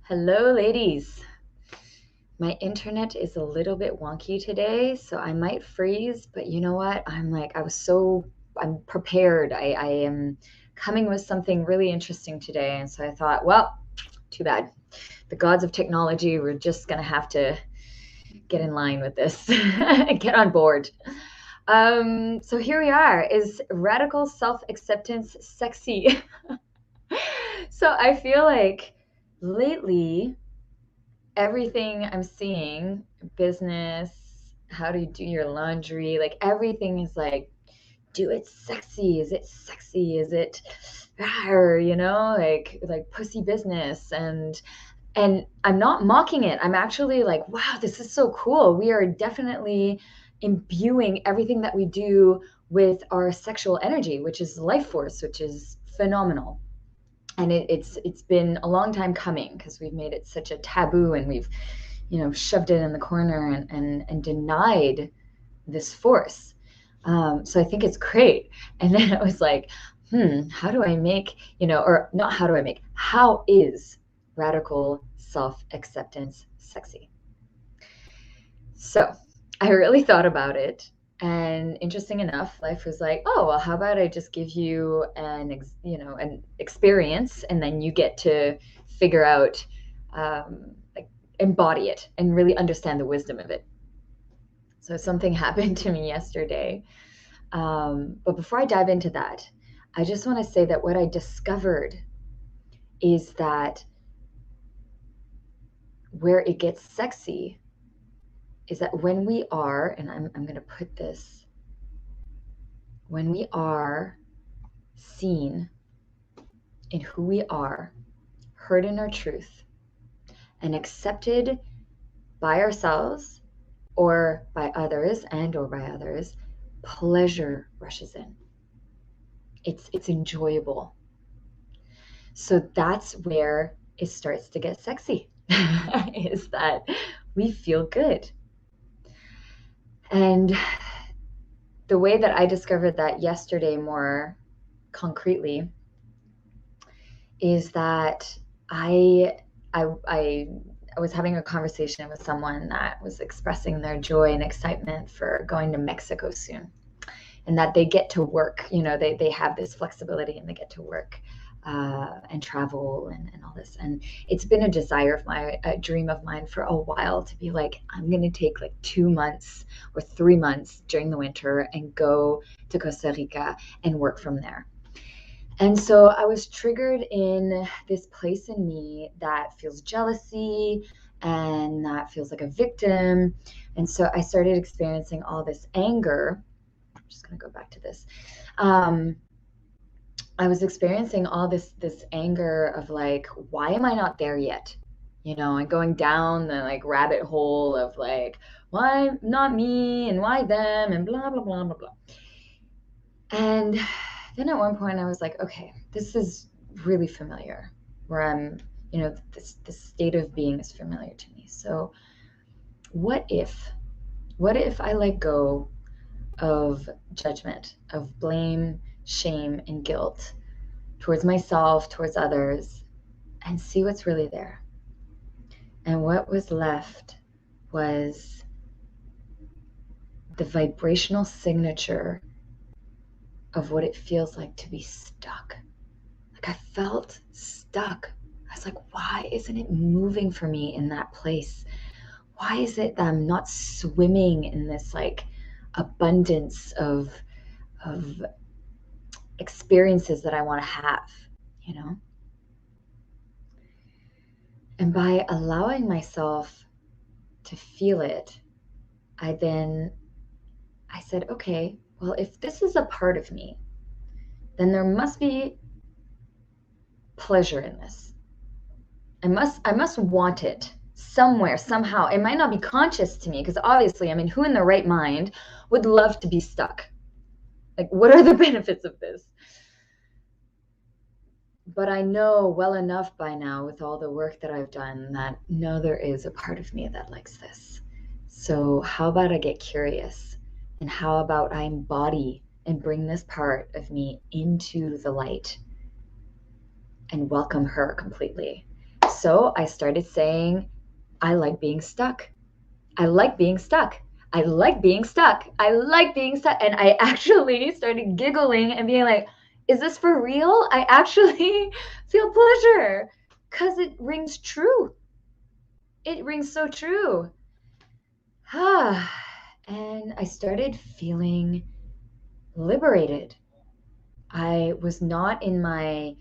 Hello, ladies. My internet is a little bit wonky today, so I might freeze, but you know what? I'm prepared. I am coming with something really interesting today. And so I thought, well, too bad. The gods of technology, we're just going to have to get in line with this, get on board. So here we are. Is radical self-acceptance sexy? So I feel like lately, everything I'm seeing, business, how to do your laundry, like everything is like, do it sexy. Is it sexy? Is it, like pussy business? And I'm not mocking it. I'm actually like, wow, this is so cool. We are definitely imbuing everything that we do with our sexual energy, which is life force, which is phenomenal. And it's been a long time coming because we've made it such a taboo, and we've shoved it in the corner and denied this force. So I think it's great. And then I was like, how do I make, or not how do I make, how is radical self-acceptance sexy? So I really thought about it. And interesting enough, life was like, oh, well, how about I just give you an experience, and then you get to figure out, like, embody it and really understand the wisdom of it. So something happened to me yesterday. But before I dive into that, I just want to say that what I discovered is that where it gets sexy is that when we are, and I'm going to put this, when we are seen in who we are, heard in our truth, and accepted by ourselves or by others, pleasure rushes in. It's enjoyable. So that's where it starts to get sexy, is that we feel good. And the way that I discovered that yesterday more concretely is that I was having a conversation with someone that was expressing their joy and excitement for going to Mexico soon, and that they get to work. They have this flexibility, and they get to work and travel and all this. And it's been a desire of mine, a dream of mine for a while, to be like, I'm going to take like 2 months or 3 months during the winter and go to Costa Rica and work from there. And so I was triggered in this place in me that feels jealousy and that feels like a victim. And so I started experiencing all this anger. I'm just going to go back to this. I was experiencing all this anger of like, why am I not there yet? And going down the like rabbit hole of like, why not me and why them and blah, blah, blah, blah, blah. And then at one point I was like, okay, this is really familiar, where I'm, this state of being is familiar to me. So what if I let go of judgment, of blame, shame, and guilt towards myself, towards others, and see what's really there? And what was left was the vibrational signature of what it feels like to be stuck. Like, I felt stuck. I was like, why isn't it moving for me in that place? Why is it that I'm not swimming in this like abundance of experiences that I want to have, And by allowing myself to feel it, I said, okay, well, if this is a part of me, then there must be pleasure in this. I must want it somewhere, somehow. It might not be conscious to me, because obviously, who in their right mind would love to be stuck? Like, what are the benefits of this? But I know well enough by now, with all the work that I've done, that no, there is a part of me that likes this. So how about I get curious? And how about I embody and bring this part of me into the light and welcome her completely? So I started saying, I like being stuck. I like being stuck. I like being stuck. I like being stuck. And I actually started giggling and being like, is this for real? I actually feel pleasure because it rings true. It rings so true. And I started feeling liberated. I was not in my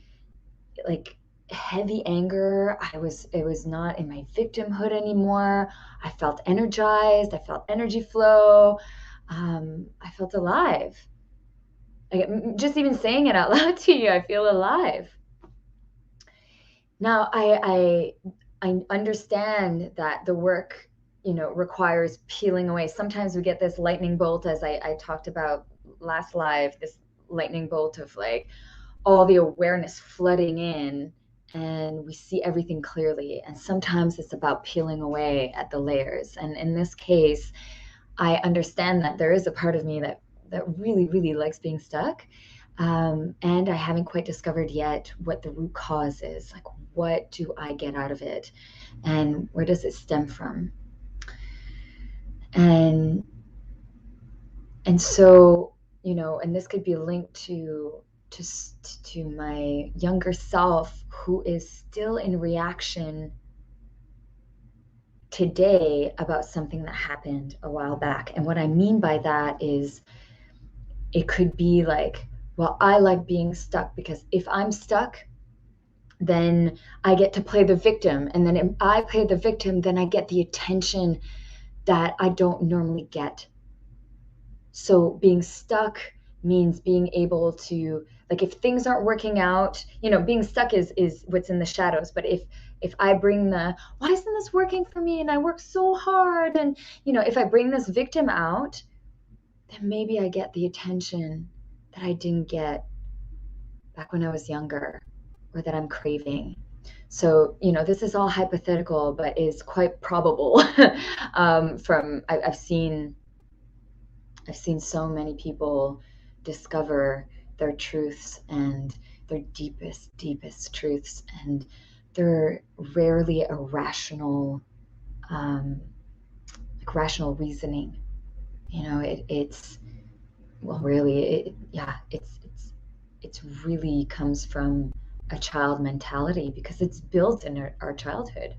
like heavy anger. It was not in my victimhood anymore. I felt energized. I felt energy flow. I felt alive. Just even saying it out loud to you, I feel alive. Now I understand that the work, requires peeling away. Sometimes we get this lightning bolt, as I talked about last live, this lightning bolt of like all the awareness flooding in, and we see everything clearly. And sometimes it's about peeling away at the layers. And in this case, I understand that there is a part of me that really, really likes being stuck. And I haven't quite discovered yet what the root cause is. Like, what do I get out of it? And where does it stem from? And so, and this could be linked to my younger self, who is still in reaction today about something that happened a while back. And what I mean by that is, it could be like, well, I like being stuck because if I'm stuck, then I get to play the victim. And then if I play the victim, then I get the attention that I don't normally get. So being stuck means being able to, like, if things aren't working out, being stuck is what's in the shadows. But if I bring the, why isn't this working for me? And I work so hard. And, if I bring this victim out, then maybe I get the attention that I didn't get back when I was younger, or that I'm craving. So, this is all hypothetical, but is quite probable. I've seen so many people discover their truths, and their deepest truths, and they're rarely a rational, rational reasoning. It's, well, really, it's really comes from a child mentality, because it's built in our childhood.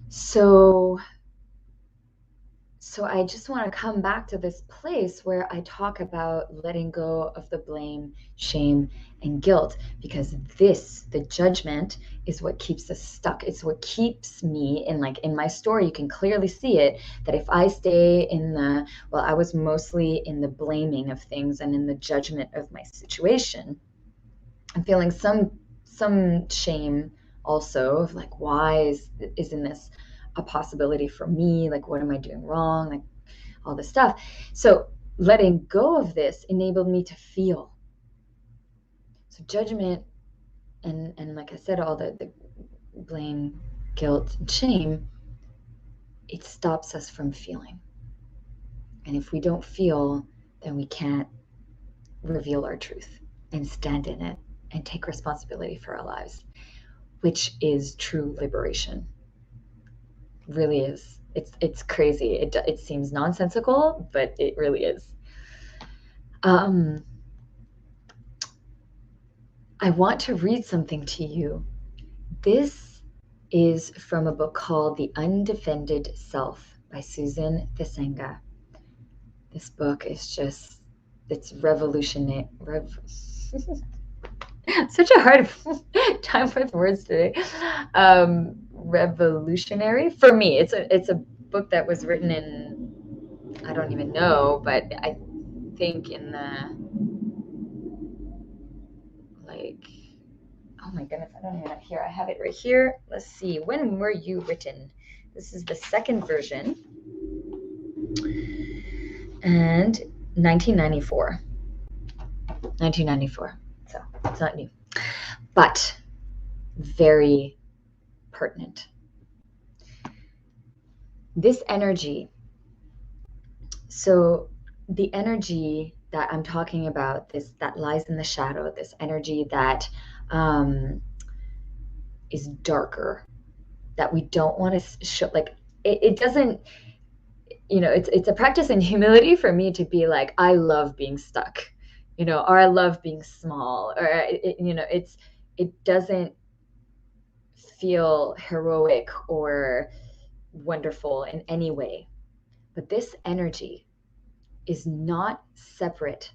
So I just want to come back to this place where I talk about letting go of the blame, shame, and guilt, because the judgment, is what keeps us stuck. It's what keeps me in my story. You can clearly see it, that if I stay I was mostly in the blaming of things and in the judgment of my situation. I'm feeling some shame also, of like, why isn't this a possibility for me? Like, what am I doing wrong? Like, all this stuff. So letting go of this enabled me to feel. So judgment and like I said, all the blame, guilt, and shame, it stops us from feeling. And if we don't feel, then we can't reveal our truth and stand in it and take responsibility for our lives, which is true liberation. Really is. It's crazy. It seems nonsensical, but it really is. I want to read something to you. This is from a book called The Undefended Self by Susan Fasenga. This book is it's revolutionary. Such a hard time with words today. Revolutionary for me. It's a book that was written in, I don't even know, but I think in the, like, oh my goodness, I don't even have here. I have it right here. Let's see. When were you written? This is the second version. And 1994. 1994. So it's not new, but very pertinent. This energy. So the energy that I'm talking about, that lies in the shadow, this energy that is darker, that we don't want to show. Like it doesn't, it's a practice in humility for me to be like, I love being stuck, or I love being small, or it doesn't feel heroic or wonderful in any way. But this energy is not separate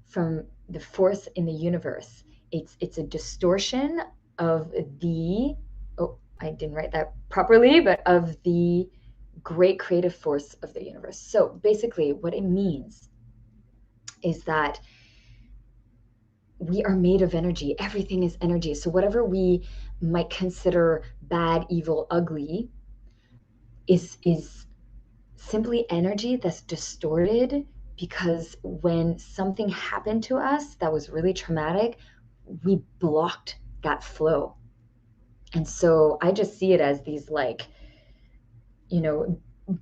from the force in the universe. It's a distortion of the, oh, I didn't write that properly, but of the great creative force of the universe. So basically what it means is that we are made of energy. Everything is energy. So whatever we might consider bad, evil, ugly is simply energy that's distorted, because when something happened to us that was really traumatic, we blocked that flow. And so I just see it as these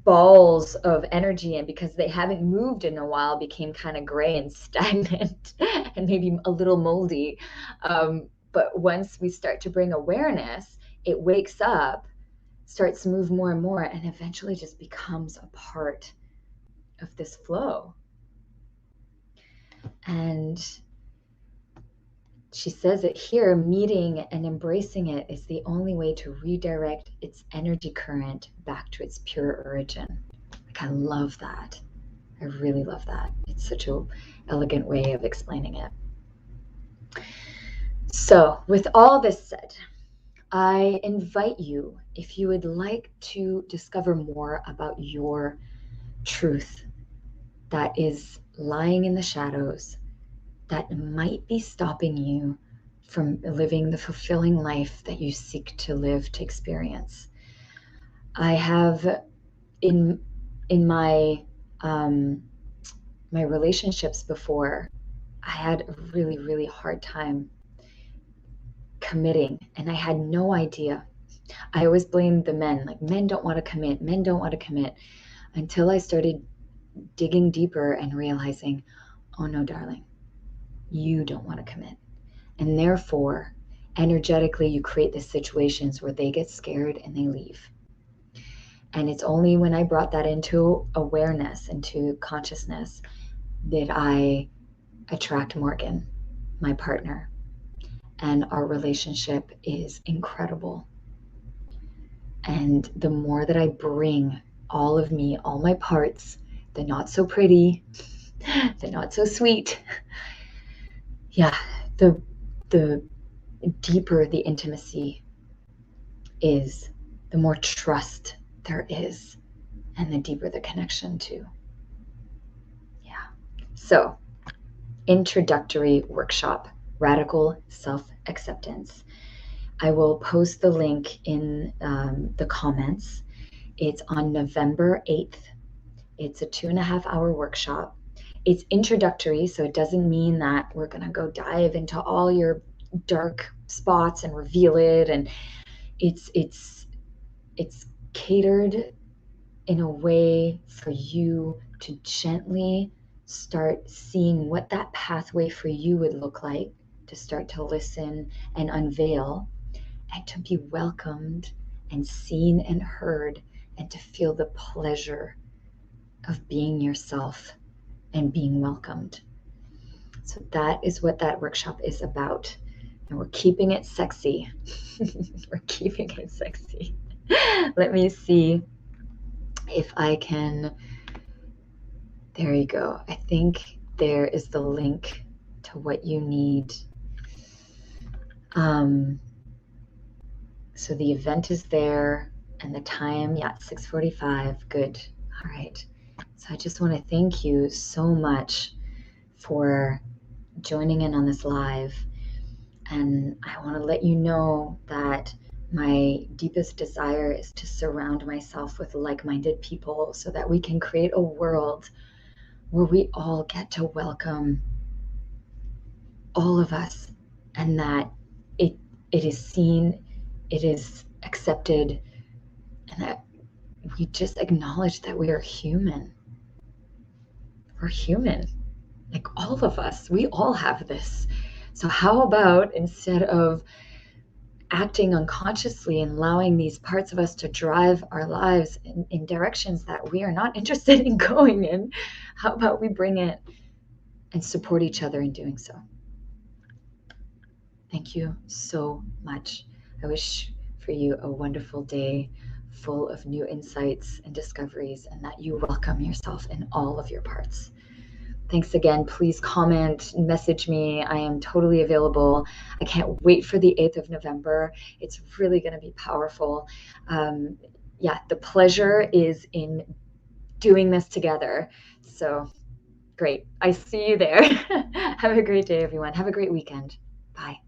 balls of energy, and because they haven't moved in a while, became kind of gray and stagnant and maybe a little moldy. But once we start to bring awareness, it wakes up, starts to move more and more, and eventually just becomes a part of this flow. And she says it here, meeting and embracing it is the only way to redirect its energy current back to its pure origin. Like, I love that. I really love that. It's such an elegant way of explaining it. So with all this said, I invite you, if you would like to discover more about your truth that is lying in the shadows, that might be stopping you from living the fulfilling life that you seek to live, to experience. I have in my my relationships before, I had a really, really hard time committing, and I had no idea. I always blamed the men, like, men don't want to commit, men don't want to commit, until I started digging deeper and realizing, oh no, darling, you don't want to commit. And therefore, energetically, you create these situations where they get scared and they leave. And it's only when I brought that into awareness, into consciousness, that I attract Morgan, my partner. And our relationship is incredible. And the more that I bring all of me, all my parts, the not so pretty, the not so sweet, yeah, the deeper the intimacy is, the more trust there is, and the deeper the connection too. Yeah. So, introductory workshop, Radical Self-Acceptance. I will post the link in the comments. It's on November 8th. It's a 2.5-hour workshop. It's introductory, so it doesn't mean that we're going to go dive into all your dark spots and reveal it. And it's catered in a way for you to gently start seeing what that pathway for you would look like, to start to listen and unveil, and to be welcomed and seen and heard, and to feel the pleasure of being yourself and being welcomed. So that is what that workshop is about. And we're keeping it sexy. We're keeping it sexy. Let me see if I can. There you go. I think there is the link to what you need. So the event is there, and the time, 6:45. Good. All right. So I just want to thank you so much for joining in on this live. And I want to let you know that my deepest desire is to surround myself with like-minded people, so that we can create a world where we all get to welcome all of us, and that it is seen, it is accepted, and that we just acknowledge that we are human. We're human, like all of us. We all have this. So how about, instead of acting unconsciously and allowing these parts of us to drive our lives in directions that we are not interested in going in, how about we bring it and support each other in doing so? Thank you so much. I wish for you a wonderful day full of new insights and discoveries, and that you welcome yourself in all of your parts. Thanks again. Please comment, message me. I am totally available. I can't wait for the 8th of November. It's really going to be powerful. Yeah, the pleasure is in doing this together. So great. I see you there. Have a great day, everyone. Have a great weekend. Bye.